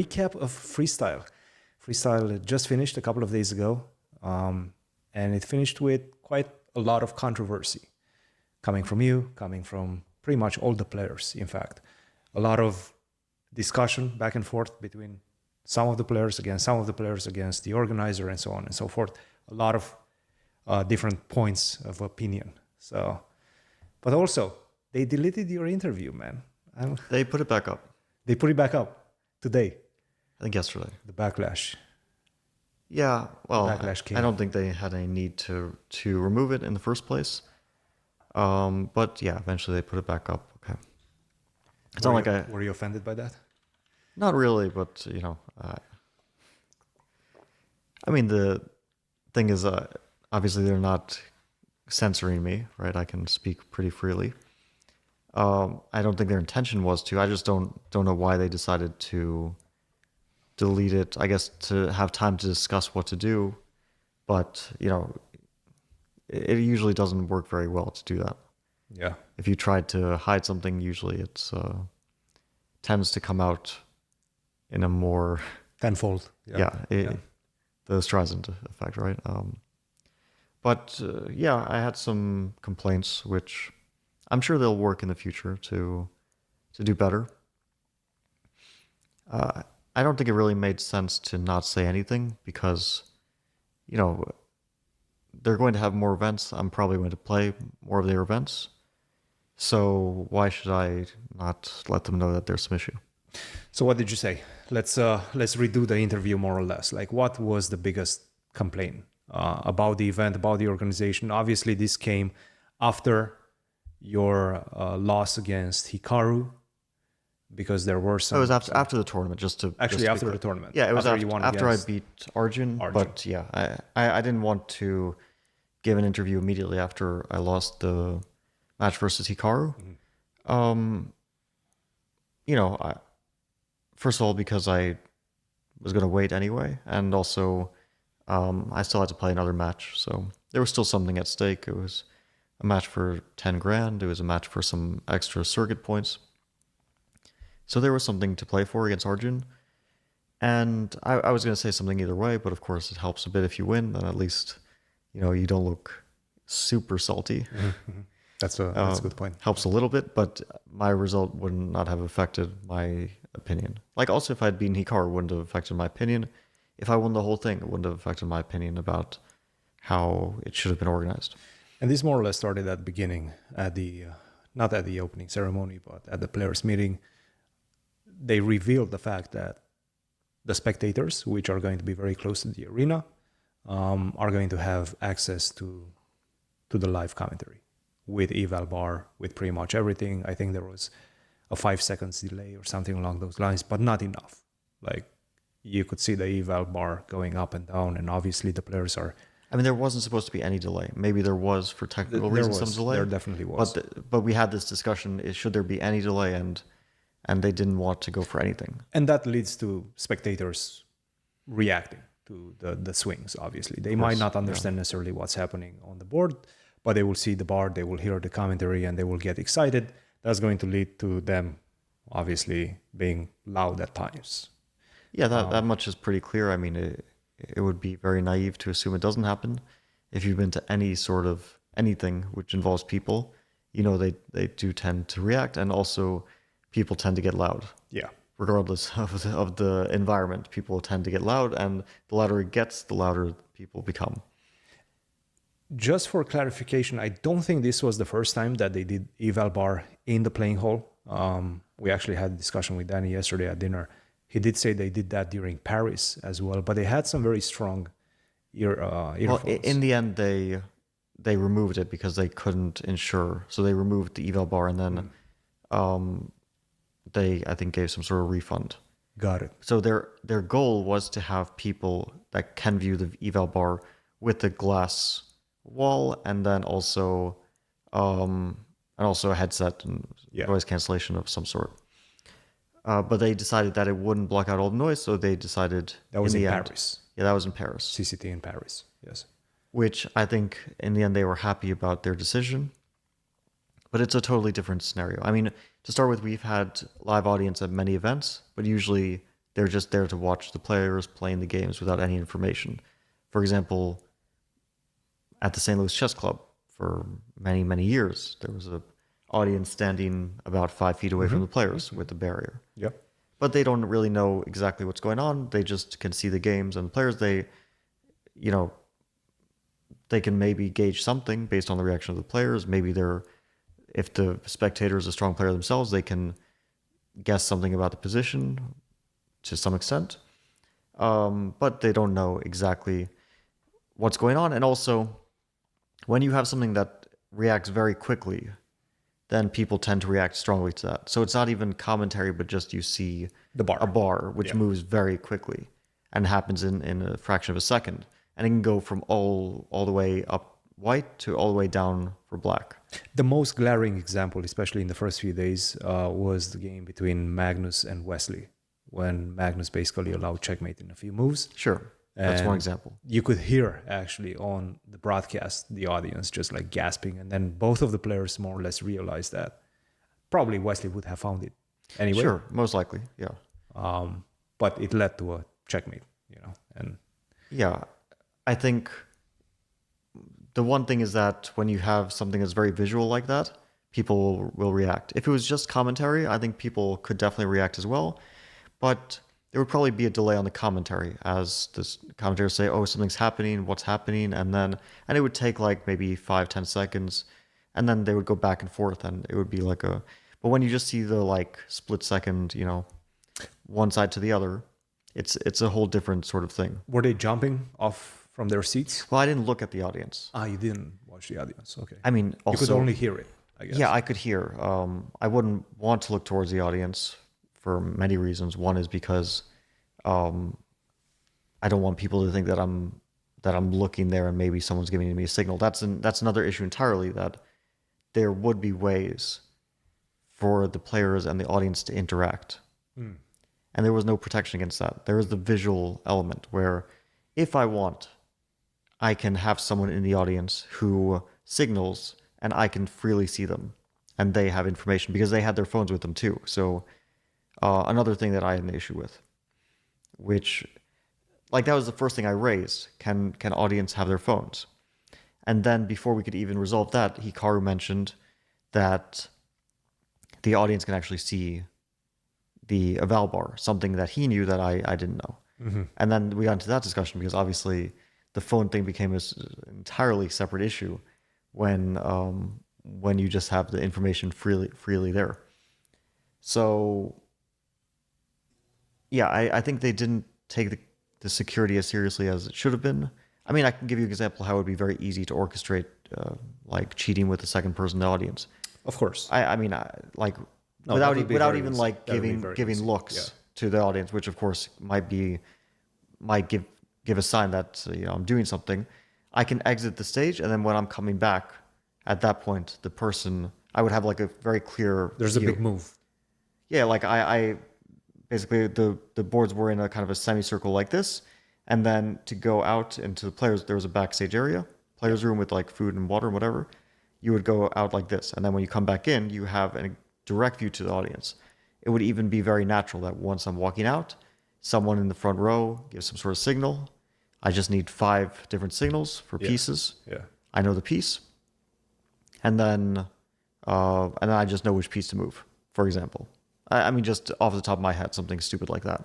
Recap of freestyle. Freestyle just finished a couple of days ago, and it finished with quite a lot of controversy coming from you, coming from pretty much all the players, in fact. A lot of discussion back and forth between some of the players against some of the players against the organizer and so on and so forth. A lot of different points of opinion. So, but also, they deleted your interview, man. They put it back up. They put it back up today. I think yesterday. The backlash. Yeah, well, Backlash came. I don't think they had any need to remove it in the first place. But yeah, eventually they put it back up. Okay. It's not like Were you offended by that? Not really, but I mean, the thing is, obviously they're not censoring me, right? I can speak pretty freely. I don't think their intention was to. I just don't know why they decided to delete it. I guess to have time to discuss what to do, but it usually doesn't work very well to do that. Yeah. If you try to hide something, usually it tends to come out in a more Tenfold. The Streisand effect, right? But I had some complaints, which I'm sure they'll work in the future to do better. I don't think it really made sense to not say anything because, they're going to have more events. I'm probably going to play more of their events. So why should I not let them know that there's some issue? So what did you say? Let's redo the interview more or less. Like, what was the biggest complaint about the event, about the organization? Obviously, this came after your loss against Hikaru, because there were some. It was after the tournament, after the tournament. Yeah, it was after I beat Arjun. But yeah, I didn't want to give an interview immediately after I lost the match versus Hikaru. Mm-hmm. First of all, because I was going to wait anyway, and also I still had to play another match, so there was still something at stake. It was a match for 10 grand. It was a match for some extra circuit points. So there was something to play for against Arjun. And I was going to say something either way, but of course it helps a bit if you win, then at least, you don't look super salty. Mm-hmm. That's a good point. Helps a little bit, but my result would not have affected my opinion. Like, also, if I'd beaten Hikaru, it wouldn't have affected my opinion. If I won the whole thing, it wouldn't have affected my opinion about how it should have been organized. And this more or less started at the beginning, at the not at the opening ceremony, but at the players' meeting. They revealed the fact that the spectators, which are going to be very close to the arena, are going to have access to the live commentary with eval bar, with pretty much everything. I think there was a 5 seconds delay or something along those lines, but not enough. Like, you could see the eval bar going up and down, and obviously the players are. I mean, there wasn't supposed to be any delay. Maybe there was for technical reasons some delay. There definitely was. But we had this discussion: should there be any delay? And they didn't want to go for anything. And that leads to spectators reacting to the swings, obviously. They might not understand necessarily what's happening on the board, but they will see the bar, they will hear the commentary, and they will get excited. That's going to lead to them, obviously, being loud at times. Yeah, that much is pretty clear. I mean, it would be very naive to assume it doesn't happen. If you've been to any sort of anything which involves people, they do tend to react, and also people tend to get loud. Yeah. Regardless of the environment, people tend to get loud, and the louder it gets, the louder people become. Just for clarification, I don't think this was the first time that they did eval bar in the playing hall. We actually had a discussion with Danny yesterday at dinner. He did say they did that during Paris as well, but they had some very strong earphones. Well, in the end, they removed it because they couldn't ensure. So they removed the eval bar, and then they, I think, gave some sort of refund. Got it. So their goal was to have people that can view the eval bar with the glass wall, and then also a headset and noise cancellation of some sort. But they decided that it wouldn't block out all the noise, so they decided that was in Paris. Yeah, that was in Paris. CCT in Paris, yes. Which I think in the end they were happy about their decision. But it's a totally different scenario. I mean, to start with, we've had live audience at many events, but usually They're just there to watch the players playing the games without any information. For example, at the St. Louis Chess Club for many, many years, there was a audience standing about 5 feet away from the players with the barrier. Yep. But they don't really know exactly what's going on. They just can see the games and the players. They, you know, they can maybe gauge something based on the reaction of the players. Maybe if the spectator is a strong player themselves, they can guess something about the position to some extent. But they don't know exactly what's going on. And also, when you have something that reacts very quickly, then people tend to react strongly to that. So it's not even commentary, but just you see The bar. a bar which moves very quickly and happens in a fraction of a second. And it can go from all the way up white to all the way down for black. The most glaring example, especially in the first few days, was the game between Magnus and Wesley, when Magnus basically allowed checkmate in a few moves. Sure. That's one And example. You could hear actually on the broadcast the audience just like gasping, and then both of the players more or less realized that probably Wesley would have found it anyway. Sure, most likely, yeah. But it led to a checkmate, and Yeah, I think the one thing is that when you have something that's very visual like that, people will react. If it was just commentary, I think people could definitely react as well. But there would probably be a delay on the commentary as the commentators say, oh, something's happening, what's happening? And it would take like maybe 5-10 seconds. And then they would go back and forth and it would be like but when you just see the like split second, one side to the other, it's a whole different sort of thing. were they jumping off from their seats? Well, I didn't look at the audience. You didn't watch the audience. Okay. I mean, also, you could only hear it, I guess. yeah, I could hear. I wouldn't want to look towards the audience for many reasons. One is because I don't want people to think that I'm looking there and maybe someone's giving me a signal. That's another issue entirely, that there would be ways for the players and the audience to interact. And there was no protection against that. There is the visual element where if I want, I can have someone in the audience who signals and I can freely see them and they have information because they had their phones with them too. So another thing that I had an issue with, which like that was the first thing I raised. Can audience have their phones? And then before we could even resolve that, Hikaru mentioned that the audience can actually see the eval bar, something that he knew that I didn't know. And then we got into that discussion because obviously the phone thing became an entirely separate issue when you just have the information freely there. So yeah, I think they didn't take the security as seriously as it should have been. I mean, I can give you an example how it would be very easy to orchestrate like cheating with the second person in the audience. Of course. I mean, like No, without that would be without very even easy. like That would be giving very giving easy. looks Yeah. to the audience, which of course might give a sign that I'm doing something. I can exit the stage, and then when I'm coming back, at that point, the person I would have like a very clear. There's a view. big move. Yeah, like I basically the boards were in a kind of a semicircle like this, and then to go out into the players, there was a backstage area, players room with like food and water and whatever. You would go out like this, and then when you come back in, you have a direct view to the audience. It would even be very natural that once I'm walking out, someone in the front row gives some sort of signal. I just need 5 different signals for pieces. Yeah. I know the piece, and then I just know which piece to move. For example, I mean, just off the top of my head, something stupid like that.